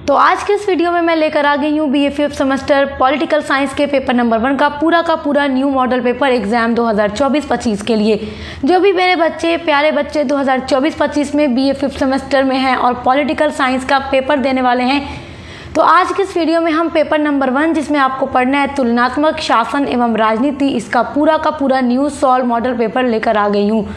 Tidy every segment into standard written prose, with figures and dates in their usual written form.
तो आज के इस वीडियो में मैं लेकर आ गई हूँ BA 5th semester political science के पेपर नंबर 1 का पूरा न्यू मॉडल पेपर एग्जाम 2024-25 के लिए। जो भी मेरे बच्चे प्यारे बच्चे 2024-25 में BA 5th सेमेस्टर में हैं और पॉलिटिकल साइंस का पेपर देने वाले हैं, तो आज के इस वीडियो में हम पेपर नंबर 1 जिसमें आपको पढ़ना है तुलनात्मक शासन एवं राजनीति, इसका पूरा न्यू सॉल्व मॉडल पेपर लेकर आ गई हूँ।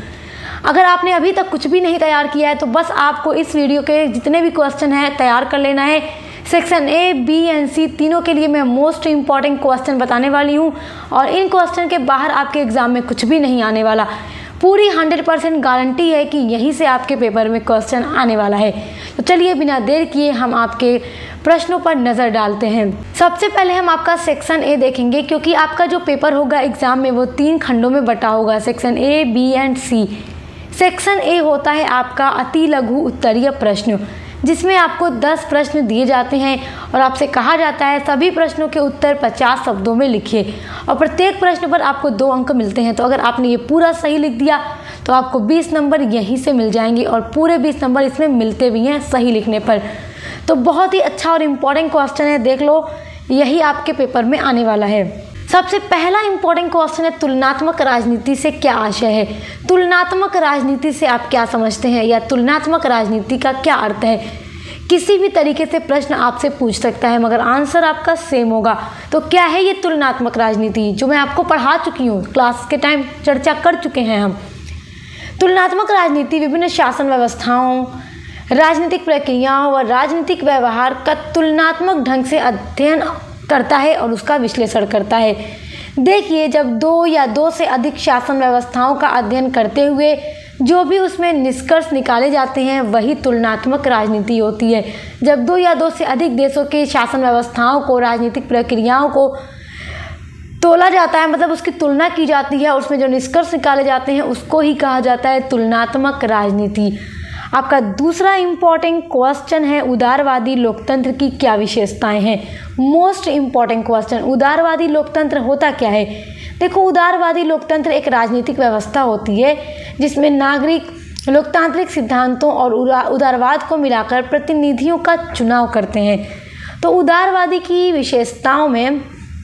अगर आपने अभी तक कुछ भी नहीं तैयार किया है तो बस आपको इस वीडियो के जितने भी क्वेश्चन हैं तैयार कर लेना है। Section A, B and C तीनों के लिए मैं मोस्ट इम्पॉर्टेंट क्वेश्चन बताने वाली हूँ और इन क्वेश्चन के बाहर आपके एग्जाम में कुछ भी नहीं आने वाला। पूरी 100% गारंटी है कि यहीं से आपके पेपर में क्वेश्चन आने वाला है। तो चलिए बिना देर किए हम आपके प्रश्नों पर नज़र डालते हैं। सबसे पहले हम आपका सेक्शन A देखेंगे, क्योंकि आपका जो पेपर होगा एग्जाम में वो 3 खंडों में बटा होगा, section A, B and C। Section A होता है आपका अति लघु उत्तरीय प्रश्न, जिसमें आपको 10 प्रश्न दिए जाते हैं और आपसे कहा जाता है सभी प्रश्नों के उत्तर 50 शब्दों में लिखिए और प्रत्येक प्रश्न पर आपको 2 अंक मिलते हैं। तो अगर आपने ये पूरा सही लिख दिया तो आपको 20 नंबर यहीं से मिल जाएंगे और पूरे 20 नंबर इसमें मिलते भी हैं सही लिखने पर। तो बहुत ही अच्छा और इम्पॉर्टेंट क्वेश्चन है, देख लो, यही आपके पेपर में आने वाला है। सबसे पहला इंपॉर्टेंट क्वेश्चन है तुलनात्मक राजनीति से क्या आशय है। तुलनात्मक राजनीति से आप क्या समझते हैं या तुलनात्मक राजनीति का क्या अर्थ है। किसी भी तरीके से प्रश्न आपसे पूछ सकता है मगर आंसर आपका सेम होगा। तो क्या है ये तुलनात्मक राजनीति, जो मैं आपको पढ़ा चुकी हूँ, क्लास के टाइम चर्चा कर चुके हैं हम। तुलनात्मक राजनीति विभिन्न शासन व्यवस्थाओं, राजनीतिक प्रक्रियाओं व राजनीतिक व्यवहार का तुलनात्मक ढंग से अध्ययन करता है और उसका विश्लेषण करता है। देखिए, जब 2 या 2 से अधिक शासन व्यवस्थाओं का अध्ययन करते हुए जो भी उसमें निष्कर्ष निकाले जाते हैं वही तुलनात्मक राजनीति होती है। जब 2 या 2 से अधिक देशों के शासन व्यवस्थाओं को, राजनीतिक प्रक्रियाओं को तोला जाता है, मतलब उसकी तुलना की जाती है और उसमें जो निष्कर्ष निकाले जाते हैं उसको ही कहा जाता है तुलनात्मक राजनीति। आपका दूसरा इम्पॉर्टेंट क्वेश्चन है उदारवादी लोकतंत्र की क्या विशेषताएं हैं। मोस्ट इम्पॉर्टेंट क्वेश्चन, उदारवादी लोकतंत्र होता क्या है। देखो, उदारवादी लोकतंत्र एक राजनीतिक व्यवस्था होती है जिसमें नागरिक लोकतांत्रिक सिद्धांतों और उदारवाद को मिलाकर प्रतिनिधियों का चुनाव करते हैं। तो उदारवादी की विशेषताओं में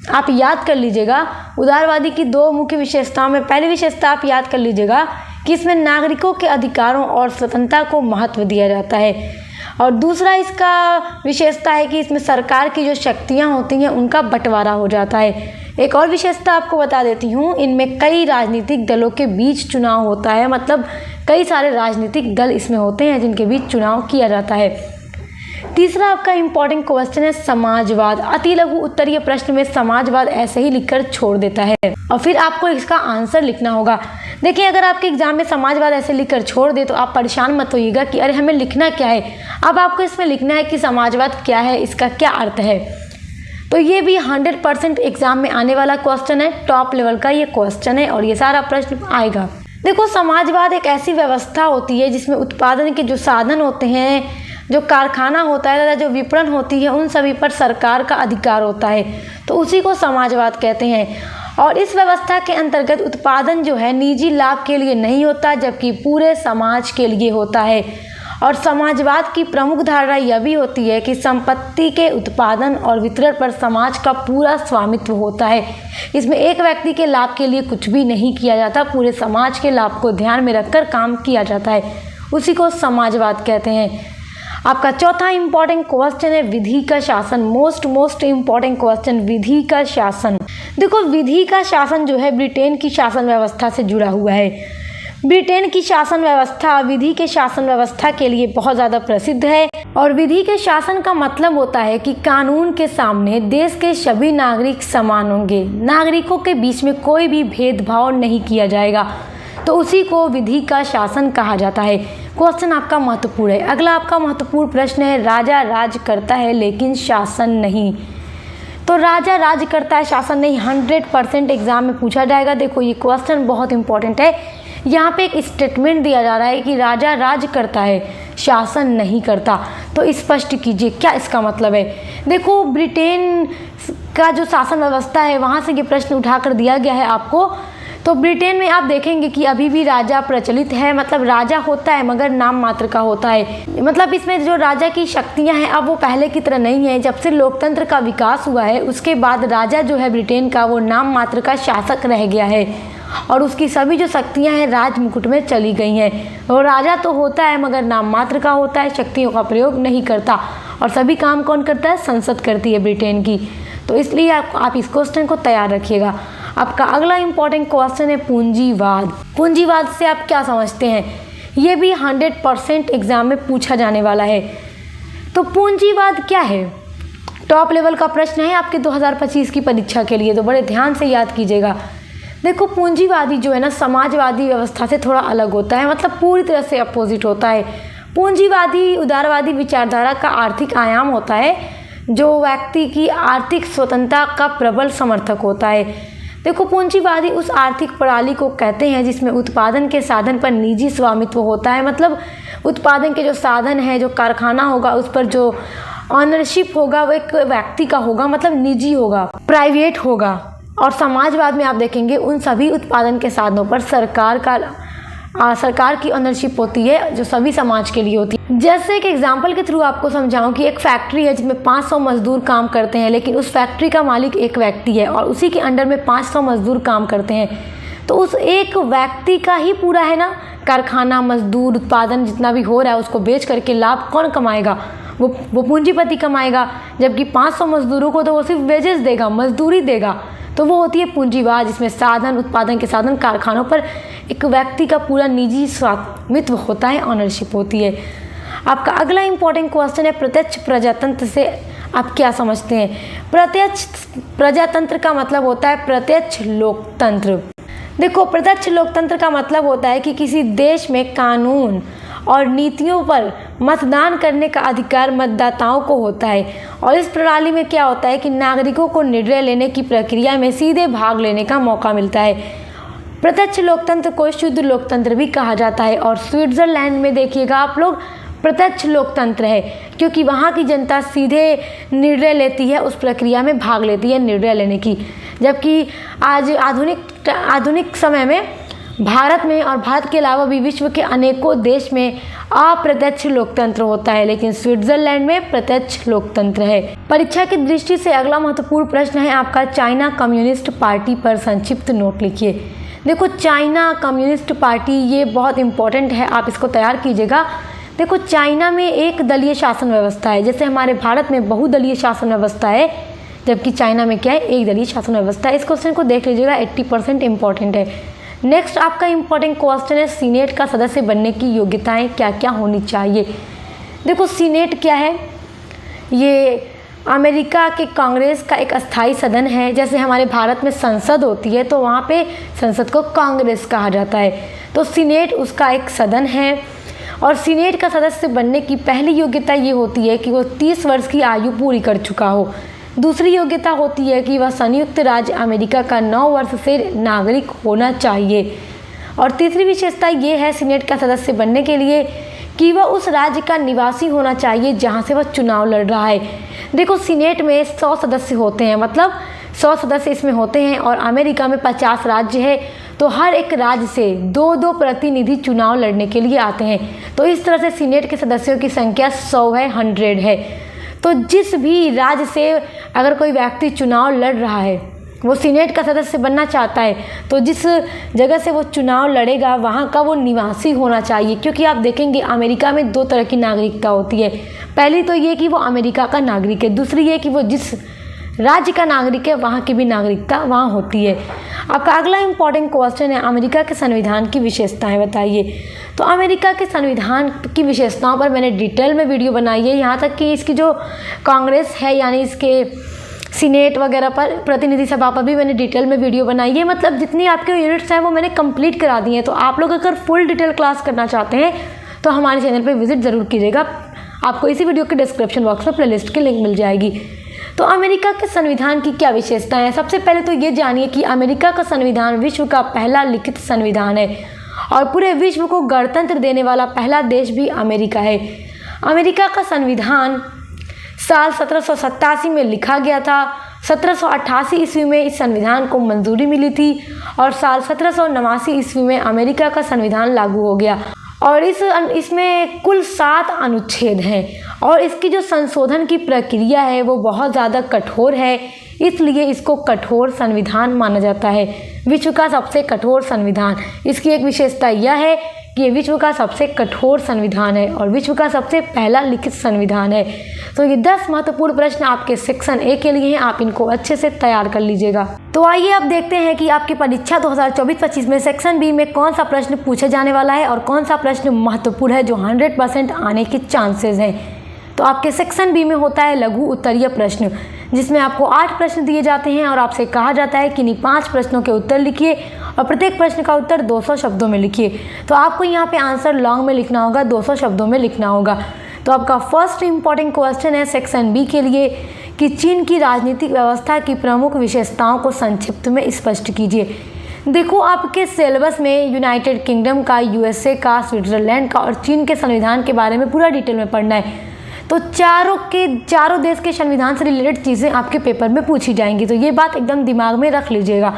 आप याद कर लीजिएगा, उदारवादी की 2 मुख्य विशेषताओं में पहली विशेषता आप याद कर लीजिएगा कि इसमें नागरिकों के अधिकारों और स्वतंत्रता को महत्व दिया जाता है और दूसरा इसका विशेषता है कि इसमें सरकार की जो शक्तियां होती हैं उनका बंटवारा हो जाता है। एक और विशेषता आपको बता देती हूँ, इनमें कई राजनीतिक दलों के बीच चुनाव होता है, मतलब कई सारे राजनीतिक दल इसमें होते हैं जिनके बीच चुनाव किया जाता है। तीसरा आपका इम्पॉर्टेंट क्वेश्चन है समाजवाद। अति लघु उत्तरीय प्रश्न में समाजवाद ऐसे ही लिखकर छोड़ देता है और फिर आपको इसका आंसर लिखना होगा। देखिए, अगर आपके एग्जाम में समाजवाद ऐसे लिखकर छोड़ दे तो आप परेशान मत होइएगा कि अरे हमें लिखना क्या है। अब आपको इसमें लिखना है कि समाजवाद क्या है, इसका क्या अर्थ है। तो ये भी 100% एग्जाम में आने वाला क्वेश्चन है, टॉप लेवल का ये क्वेश्चन है और ये सारा प्रश्न आएगा। देखो, समाजवाद एक ऐसी व्यवस्था होती है जिसमें उत्पादन के जो साधन होते हैं, जो कारखाना होता है तथा जो विपणन होती है, उन सभी पर सरकार का अधिकार होता है, तो उसी को समाजवाद कहते हैं। और इस व्यवस्था के अंतर्गत उत्पादन जो है निजी लाभ के लिए नहीं होता जबकि पूरे समाज के लिए होता है। और समाजवाद की प्रमुख धारणा यह भी होती है कि संपत्ति के उत्पादन और वितरण पर समाज का पूरा स्वामित्व होता है। इसमें एक व्यक्ति के लाभ के लिए कुछ भी नहीं किया जाता, पूरे समाज के लाभ को ध्यान में रखकर काम किया जाता है, उसी को समाजवाद कहते हैं। आपका चौथा इम्पॉर्टेंट क्वेश्चन है विधि का शासन। मोस्ट इम्पॉर्टेंट क्वेश्चन, विधि का शासन। देखो, विधि का शासन जो है ब्रिटेन की शासन व्यवस्था से जुड़ा हुआ है। ब्रिटेन की शासन व्यवस्था विधि के शासन व्यवस्था के लिए बहुत ज़्यादा प्रसिद्ध है और विधि के शासन का मतलब होता है कि कानून के सामने देश के सभी नागरिक समान होंगे, नागरिकों के बीच में कोई भी भेदभाव नहीं किया जाएगा, तो उसी को विधि का शासन कहा जाता है। क्वेश्चन आपका महत्वपूर्ण है। अगला आपका महत्वपूर्ण प्रश्न है राजा राज करता है लेकिन शासन नहीं। तो राजा राज करता है, शासन नहीं, 100% एग्जाम में पूछा जाएगा। देखो, ये क्वेश्चन बहुत इंपॉर्टेंट है। यहाँ पे एक स्टेटमेंट दिया जा रहा है कि राजा राज करता है, शासन नहीं करता, तो स्पष्ट कीजिए क्या इसका मतलब है। देखो, ब्रिटेन का जो शासन व्यवस्था है वहाँ से ये प्रश्न उठाकर दिया गया है आपको तो ब्रिटेन में आप देखेंगे कि अभी भी राजा प्रचलित है, मतलब राजा होता है मगर नाम मात्र का होता है। मतलब इसमें जो राजा की शक्तियां हैं अब वो पहले की तरह नहीं है। जब से लोकतंत्र का विकास हुआ है उसके बाद राजा जो है ब्रिटेन का वो नाम मात्र का शासक रह गया है और उसकी सभी जो शक्तियां हैं राज मुकुट में चली गई हैं। और राजा तो होता है मगर नाम मात्र का होता है, शक्तियों का प्रयोग नहीं करता और सभी काम कौन करता है? संसद करती है ब्रिटेन की। तो इसलिए आप इस क्वेश्चन को तैयार रखिएगा। आपका अगला इंपॉर्टेंट क्वेश्चन है पूंजीवाद। पूंजीवाद से आप क्या समझते हैं? ये भी 100% एग्जाम में पूछा जाने वाला है। तो पूंजीवाद क्या है? टॉप लेवल का प्रश्न है आपके 2025 की परीक्षा के लिए, तो बड़े ध्यान से याद कीजिएगा। देखो पूंजीवादी जो है ना समाजवादी व्यवस्था से थोड़ा अलग होता है, मतलब पूरी तरह से अपोजिट होता है। पूंजीवादी उदारवादी विचारधारा का आर्थिक आयाम होता है जो व्यक्ति की आर्थिक स्वतंत्रता का प्रबल समर्थक होता है। देखो पूंजीवादी उस आर्थिक प्रणाली को कहते हैं जिसमें उत्पादन के साधन पर निजी स्वामित्व होता है, मतलब उत्पादन के जो साधन है, जो कारखाना होगा उस पर जो ऑनरशिप होगा वो एक व्यक्ति का होगा, मतलब निजी होगा, प्राइवेट होगा। और समाजवाद में आप देखेंगे उन सभी उत्पादन के साधनों पर सरकार की ओनरशिप होती है जो सभी समाज के लिए होती है। जैसे एक एग्जांपल के थ्रू आपको समझाऊं कि एक फैक्ट्री है जिसमें 500 मजदूर काम करते हैं, लेकिन उस फैक्ट्री का मालिक एक व्यक्ति है और उसी के अंडर में 500 मजदूर काम करते हैं। तो उस एक व्यक्ति का ही पूरा है ना कारखाना, मजदूर, उत्पादन जितना भी हो रहा है उसको बेच करके लाभ कौन कमाएगा? वो पूंजीपति कमाएगा। जबकि 500 मजदूरों को तो वो सिर्फ वेजेस देगा, मजदूरी देगा। तो वो होती है पूंजीवाद, जिसमें साधन, उत्पादन के साधन, कारखानों पर एक व्यक्ति का पूरा निजी स्वामित्व होता है, ऑनरशिप होती है। आपका अगला इंपॉर्टेंट क्वेश्चन है प्रत्यक्ष प्रजातंत्र से आप क्या समझते हैं? प्रत्यक्ष प्रजातंत्र का मतलब होता है प्रत्यक्ष लोकतंत्र। देखो प्रत्यक्ष लोकतंत्र का मतलब होता है कि किसी देश में कानून और नीतियों पर मतदान करने का अधिकार मतदाताओं को होता है और इस प्रणाली में क्या होता है कि नागरिकों को निर्णय लेने की प्रक्रिया में सीधे भाग लेने का मौका मिलता है। प्रत्यक्ष लोकतंत्र को शुद्ध लोकतंत्र भी कहा जाता है और स्विट्जरलैंड में देखिएगा आप लोग प्रत्यक्ष लोकतंत्र है क्योंकि वहाँ की जनता सीधे निर्णय लेती है, उस प्रक्रिया में भाग लेती है निर्णय लेने की। जबकि आज आधुनिक समय में भारत में और भारत के अलावा भी विश्व के अनेकों देश में अप्रत्यक्ष लोकतंत्र होता है, लेकिन स्विट्जरलैंड में प्रत्यक्ष लोकतंत्र है। परीक्षा की दृष्टि से अगला महत्वपूर्ण प्रश्न है आपका चाइना कम्युनिस्ट पार्टी पर संक्षिप्त नोट लिखिए। देखो चाइना कम्युनिस्ट पार्टी ये बहुत इंपॉर्टेंट है, आप इसको तैयार कीजिएगा। देखो चाइना में एक दलीय शासन व्यवस्था है, जैसे हमारे भारत में बहुदलीय शासन व्यवस्था है, जबकि चाइना में क्या है? एक दलीय शासन व्यवस्था है। इस क्वेश्चन को देख लीजिएगा, 80% इंपॉर्टेंट है। नेक्स्ट आपका इंपॉर्टेंट क्वेश्चन है सीनेट का सदस्य बनने की योग्यताएं क्या क्या होनी चाहिए। देखो सीनेट क्या है? ये अमेरिका के कांग्रेस का एक अस्थाई सदन है। जैसे हमारे भारत में संसद होती है तो वहाँ पे संसद को कांग्रेस कहा जाता है, तो सीनेट उसका एक सदन है। और सीनेट का सदस्य बनने की पहली योग्यता ये होती है कि वो 30 वर्ष की आयु पूरी कर चुका हो। दूसरी योग्यता होती है कि वह संयुक्त राज्य अमेरिका का 9 वर्ष से नागरिक होना चाहिए। और तीसरी विशेषता ये है सीनेट का सदस्य बनने के लिए कि वह उस राज्य का निवासी होना चाहिए जहां से वह चुनाव लड़ रहा है। देखो सीनेट में 100 सदस्य होते हैं, मतलब 100 सदस्य इसमें होते हैं और अमेरिका में 50 राज्य है, तो हर एक राज्य से 2-2 प्रतिनिधि चुनाव लड़ने के लिए आते हैं। तो इस तरह से सीनेट के सदस्यों की संख्या 100 है, 100 है। तो जिस भी राज्य से अगर कोई व्यक्ति चुनाव लड़ रहा है, वो सीनेट का सदस्य बनना चाहता है, तो जिस जगह से वो चुनाव लड़ेगा वहाँ का वो निवासी होना चाहिए। क्योंकि आप देखेंगे अमेरिका में 2 तरह की नागरिकता होती है। पहली तो ये कि वो अमेरिका का नागरिक है, दूसरी ये कि वो जिस राज्य का नागरिक है वहाँ की भी नागरिकता वहाँ होती है। आपका अगला इंपॉर्टेंट क्वेश्चन है अमेरिका के संविधान की विशेषताएं बताइए। तो अमेरिका के संविधान की विशेषताओं पर मैंने डिटेल में वीडियो बनाई है, यहाँ तक कि इसकी जो कांग्रेस है यानी इसके सीनेट वगैरह पर, प्रतिनिधि सभा पर भी मैंने डिटेल में वीडियो बनाई है। मतलब जितनी आपके यूनिट्स हैं वो मैंने कंप्लीट करा दी हैं। तो आप लोग अगर फुल डिटेल क्लास करना चाहते हैं तो हमारे चैनल पर विजिट ज़रूर कीजिएगा। आपको इसी वीडियो के डिस्क्रिप्शन बॉक्स में प्लेलिस्ट की लिंक मिल जाएगी। तो अमेरिका के संविधान की क्या विशेषताएं हैं? सबसे पहले तो ये जानिए कि अमेरिका का संविधान विश्व का पहला लिखित संविधान है और पूरे विश्व को गणतंत्र देने वाला पहला देश भी अमेरिका है। अमेरिका का संविधान साल 1787 में लिखा गया था। 1788 ईस्वी में इस संविधान को मंजूरी मिली थी और साल 1789 ईस्वी में अमेरिका का संविधान लागू हो गया और इसमें कुल 7 अनुच्छेद हैं और इसकी जो संशोधन की प्रक्रिया है वो बहुत ज़्यादा कठोर है, इसलिए इसको कठोर संविधान माना जाता है। विश्व का सबसे कठोर संविधान, इसकी एक विशेषता यह है कि ये विश्व का सबसे कठोर संविधान है और विश्व का सबसे पहला लिखित संविधान है। तो ये 10 महत्वपूर्ण प्रश्न आपके सेक्शन ए के लिए हैं, आप इनको अच्छे से तैयार कर लीजिएगा। तो आइए अब देखते हैं कि आपकी परीक्षा 2024-25 में सेक्शन बी में कौन सा प्रश्न पूछा जाने वाला है और कौन सा प्रश्न महत्वपूर्ण है जो 100% आने के चांसेस हैं। तो आपके सेक्शन बी में होता है लघु उत्तरीय प्रश्न, जिसमें आपको 8 प्रश्न दिए जाते हैं और आपसे कहा जाता है कि इन्हीं 5 प्रश्नों के उत्तर लिखिए और प्रत्येक प्रश्न का उत्तर 200 शब्दों में लिखिए। तो आपको यहाँ पे आंसर लॉन्ग में लिखना होगा, 200 शब्दों में लिखना होगा। तो आपका फर्स्ट इम्पॉर्टेंट क्वेश्चन है सेक्शन बी के लिए कि चीन की राजनीतिक व्यवस्था की प्रमुख विशेषताओं को संक्षिप्त में स्पष्ट कीजिए। देखो, आपके सिलेबस में यूनाइटेड किंगडम का, यूएसए का, स्विट्जरलैंड का और चीन के संविधान के बारे में पूरा डिटेल में पढ़ना है। तो चारों देश के संविधान से रिलेटेड चीज़ें आपके पेपर में पूछी जाएंगी। तो ये बात एकदम दिमाग में रख लीजिएगा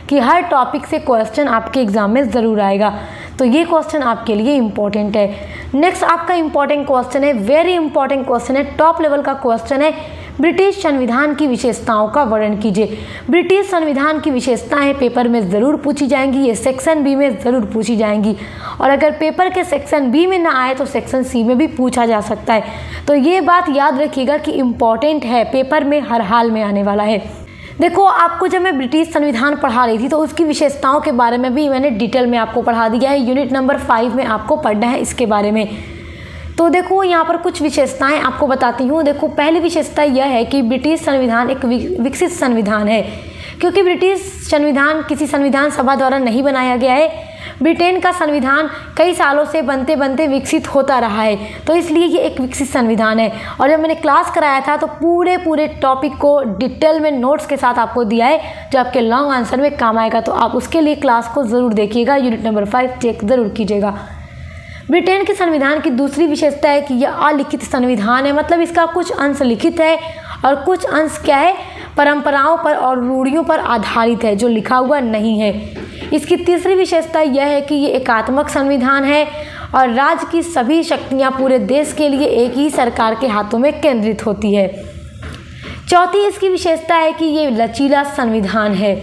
कि हर टॉपिक से क्वेश्चन आपके एग्जाम में ज़रूर आएगा। तो ये क्वेश्चन आपके लिए इम्पॉर्टेंट है। नेक्स्ट आपका इम्पॉर्टेंट क्वेश्चन है, वेरी इंपॉर्टेंट क्वेश्चन है, टॉप लेवल का क्वेश्चन है, ब्रिटिश संविधान की विशेषताओं का वर्णन कीजिए। ब्रिटिश संविधान की विशेषताएं पेपर में ज़रूर पूछी जाएंगी, ये सेक्शन बी में ज़रूर पूछी जाएंगी और अगर पेपर के सेक्शन बी में ना आए तो सेक्शन सी में भी पूछा जा सकता है। तो ये बात याद रखिएगा कि इम्पॉर्टेंट है, पेपर में हर हाल में आने वाला है। देखो, आपको जब मैं ब्रिटिश संविधान पढ़ा रही थी तो उसकी विशेषताओं के बारे में भी मैंने डिटेल में आपको पढ़ा दिया है। यूनिट नंबर 5 में आपको पढ़ना है इसके बारे में। तो देखो, यहाँ पर कुछ विशेषताएं आपको बताती हूँ। देखो, पहली विशेषता यह है कि ब्रिटिश संविधान एक विकसित संविधान है, क्योंकि ब्रिटिश संविधान किसी संविधान सभा द्वारा नहीं बनाया गया है। ब्रिटेन का संविधान कई सालों से बनते बनते विकसित होता रहा है, तो इसलिए ये एक विकसित संविधान है। और जब मैंने क्लास कराया था तो पूरे टॉपिक को डिटेल में नोट्स के साथ आपको दिया है, जो आपके लॉन्ग आंसर में काम आएगा। तो आप उसके लिए क्लास को ज़रूर देखिएगा, यूनिट नंबर 5 चेक ज़रूर कीजिएगा। ब्रिटेन के संविधान की दूसरी विशेषता है कि यह अलिखित संविधान है, मतलब इसका कुछ अंश लिखित है और कुछ अंश क्या है, परंपराओं पर और रूढ़ियों पर आधारित है, जो लिखा हुआ नहीं है। इसकी तीसरी विशेषता यह है कि ये एकात्मक संविधान है और राज्य की सभी शक्तियां पूरे देश के लिए एक ही सरकार के हाथों में केंद्रित होती है। चौथी इसकी विशेषता है कि ये लचीला संविधान है।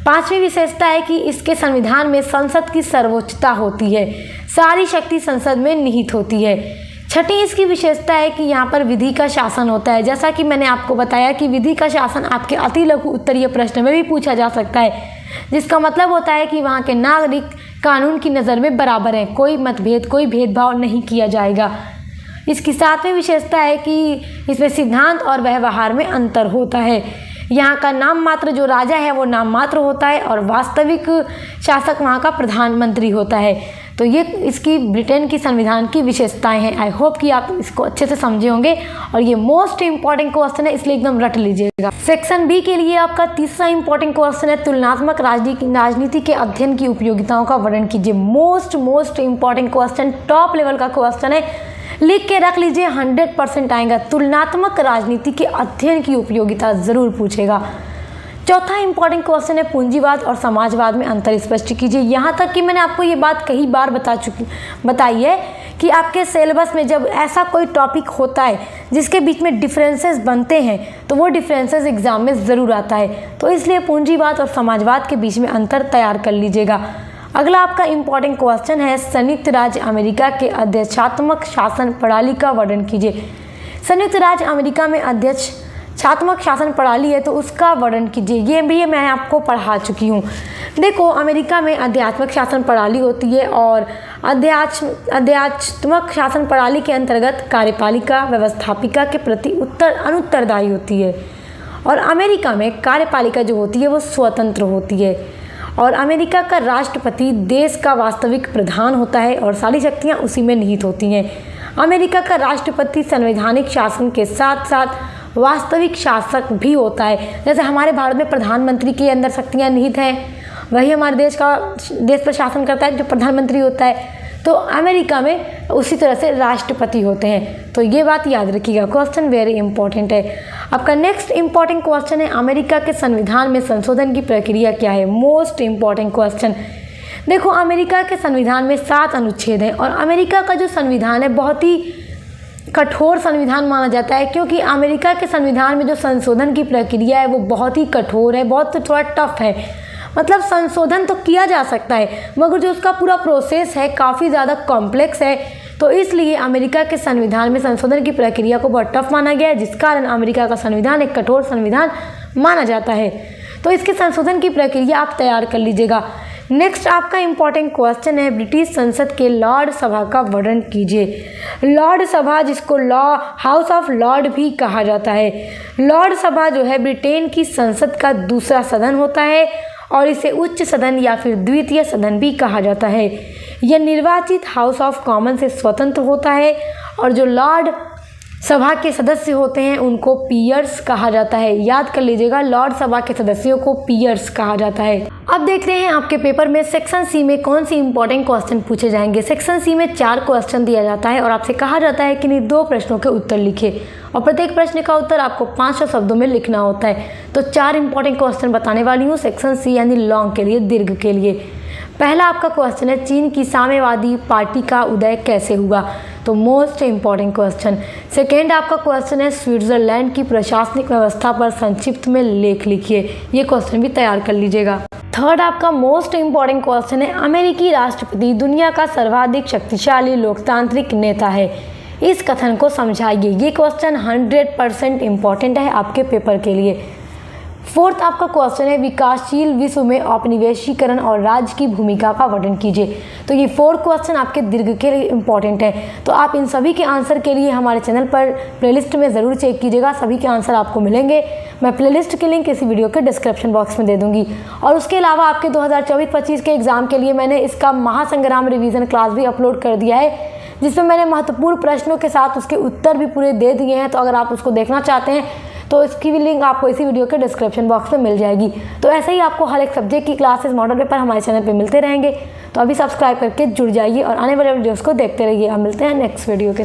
पांचवी विशेषता है कि इसके संविधान में संसद की सर्वोच्चता होती है, सारी शक्ति संसद में निहित होती है। छठी इसकी विशेषता है कि यहाँ पर विधि का शासन होता है। जैसा कि मैंने आपको बताया कि विधि का शासन आपके अति लघु उत्तरीय प्रश्न में भी पूछा जा सकता है, जिसका मतलब होता है कि वहाँ के नागरिक कानून की नज़र में बराबर हैं, कोई मतभेद, कोई भेदभाव नहीं किया जाएगा। इसकी सातवीं विशेषता है कि इसमें सिद्धांत और व्यवहार में अंतर होता है। यहाँ का नाम मात्र जो राजा है वो नाम मात्र होता है और वास्तविक शासक वहाँ का प्रधानमंत्री होता है। तो ये इसकी ब्रिटेन की संविधान की विशेषताएं हैं। आई होप कि आप इसको अच्छे से समझे होंगे और ये मोस्ट इंपॉर्टेंट क्वेश्चन है, इसलिए एकदम रट लीजिएगा। सेक्शन बी के लिए आपका तीसरा इंपॉर्टेंट क्वेश्चन है, तुलनात्मक राजनीति के अध्ययन की उपयोगिताओं का वर्णन कीजिए। Most important question, top level का क्वेश्चन है, लिख के रख लीजिए, 100% आएगा। तुलनात्मक राजनीति के अध्ययन की उपयोगिता जरूर पूछेगा। चौथा इंपॉर्टेंट क्वेश्चन है, पूंजीवाद और समाजवाद में अंतर स्पष्ट कीजिए। यहाँ तक कि मैंने आपको ये बात कई बार बताई है कि आपके सिलेबस में जब ऐसा कोई टॉपिक होता है जिसके बीच में डिफरेंसेस बनते हैं तो वो डिफरेंसेस एग्जाम में ज़रूर आता है। तो इसलिए पूंजीवाद और समाजवाद के बीच में अंतर तैयार कर लीजिएगा। अगला आपका इम्पॉर्टेंट क्वेश्चन है, संयुक्त राज्य अमेरिका के अध्यक्षात्मक शासन प्रणाली का वर्णन कीजिए। संयुक्त राज्य अमेरिका में अध्यक्षात्मक शासन प्रणाली है तो उसका वर्णन कीजिए। ये भी मैं आपको पढ़ा चुकी हूँ। देखो, अमेरिका में अध्यात्मक शासन प्रणाली होती है और अध्यात्मक शासन प्रणाली के अंतर्गत कार्यपालिका व्यवस्थापिका के प्रति अनुत्तरदायी होती है और अमेरिका में कार्यपालिका जो होती है वो स्वतंत्र होती है और अमेरिका का राष्ट्रपति देश का वास्तविक प्रधान होता है और सारी शक्तियाँ उसी में निहित होती हैं। अमेरिका का राष्ट्रपति संवैधानिक शासन के साथ साथ वास्तविक शासक भी होता है। जैसे हमारे भारत में प्रधानमंत्री के अंदर शक्तियाँ निहित हैं, वही हमारे देश पर शासन करता है जो प्रधानमंत्री होता है। तो अमेरिका में उसी तरह से राष्ट्रपति होते हैं। तो ये बात याद रखिएगा, क्वेश्चन वेरी इंपॉर्टेंट है। आपका नेक्स्ट इंपॉर्टेंट क्वेश्चन है, अमेरिका के संविधान में संशोधन की प्रक्रिया क्या है। Most important question. देखो, अमेरिका के संविधान में 7 अनुच्छेद हैं और अमेरिका का जो संविधान है बहुत ही कठोर संविधान माना जाता है, क्योंकि अमेरिका के संविधान में जो संशोधन की प्रक्रिया है वो बहुत ही कठोर है, बहुत थोड़ा टफ है। मतलब संशोधन तो किया जा सकता है मगर जो उसका पूरा प्रोसेस है काफ़ी ज़्यादा कॉम्प्लेक्स है, तो इसलिए अमेरिका के संविधान में संशोधन की प्रक्रिया को बहुत टफ माना गया है, जिस कारण अमेरिका का संविधान एक कठोर संविधान माना जाता है। तो इसके संशोधन की प्रक्रिया आप तैयार कर लीजिएगा। नेक्स्ट आपका इंपॉर्टेंट क्वेश्चन है, ब्रिटिश संसद के लॉर्ड सभा का वर्णन कीजिए। लॉर्ड सभा, जिसको हाउस ऑफ लॉर्ड भी कहा जाता है। लॉर्ड सभा जो है ब्रिटेन की संसद का दूसरा सदन होता है और इसे उच्च सदन या फिर द्वितीय सदन भी कहा जाता है। यह निर्वाचित हाउस ऑफ कॉमन से स्वतंत्र होता है और जो लॉर्ड सभा के सदस्य होते हैं उनको पीयर्स कहा जाता है। याद कर लीजिएगा, लॉर्ड सभा के सदस्यों को पीयर्स कहा जाता है। अब देखते हैं आपके पेपर में सेक्शन सी में कौन सी इंपॉर्टेंट क्वेश्चन पूछे जाएंगे। सेक्शन सी में 4 क्वेश्चन दिया जाता है और आपसे कहा जाता है कि 2 प्रश्नों के उत्तर लिखे और प्रत्येक प्रश्न का उत्तर आपको 500 शब्दों में लिखना होता है। तो 4 इंपॉर्टेंट क्वेश्चन बताने वाली हूँ सेक्शन सी यानी लॉन्ग के लिए, दीर्घ के लिए। पहला आपका क्वेश्चन है, चीन की साम्यवादी पार्टी का उदय कैसे हुआ। तो मोस्ट इंपॉर्टेंट क्वेश्चन। सेकेंड आपका क्वेश्चन है, स्विट्जरलैंड की प्रशासनिक व्यवस्था पर संक्षिप्त में लेख लिखिए। ये क्वेश्चन भी तैयार कर लीजिएगा। थर्ड आपका मोस्ट इंपॉर्टेंट क्वेश्चन है, अमेरिकी राष्ट्रपति दुनिया का सर्वाधिक शक्तिशाली लोकतांत्रिक नेता है। इस कथन को समझाइए। ये क्वेश्चन 100% इंपॉर्टेंट है आपके पेपर के लिए। फोर्थ आपका क्वेश्चन है, विकासशील विश्व में औपनिवेशीकरण और राज्य की भूमिका का वर्णन कीजिए। तो ये 4 क्वेश्चन आपके दीर्घ के लिए इंपॉर्टेंट है। तो आप इन सभी के आंसर के लिए हमारे चैनल पर प्लेलिस्ट में ज़रूर चेक कीजिएगा, सभी के आंसर आपको मिलेंगे। मैं प्लेलिस्ट की लिंक इसी वीडियो के डिस्क्रिप्शन बॉक्स में दे दूँगी। और उसके अलावा आपके 2024-25 के एग्ज़ाम के लिए मैंने इसका महासंग्राम रिवीजन क्लास भी अपलोड कर दिया है, जिसमें मैंने महत्वपूर्ण प्रश्नों के साथ उसके उत्तर भी पूरे दे दिए हैं। तो अगर आप उसको देखना चाहते हैं तो इसकी भी लिंक आपको इसी वीडियो के डिस्क्रिप्शन बॉक्स में मिल जाएगी। तो ऐसे ही आपको हर एक सब्जेक्ट की क्लासेस, मॉडल पेपर हमारे चैनल पे मिलते रहेंगे। तो अभी सब्सक्राइब करके जुड़ जाइए और आने वाले वीडियोस को देखते रहिए। हम मिलते हैं नेक्स्ट वीडियो के साथ।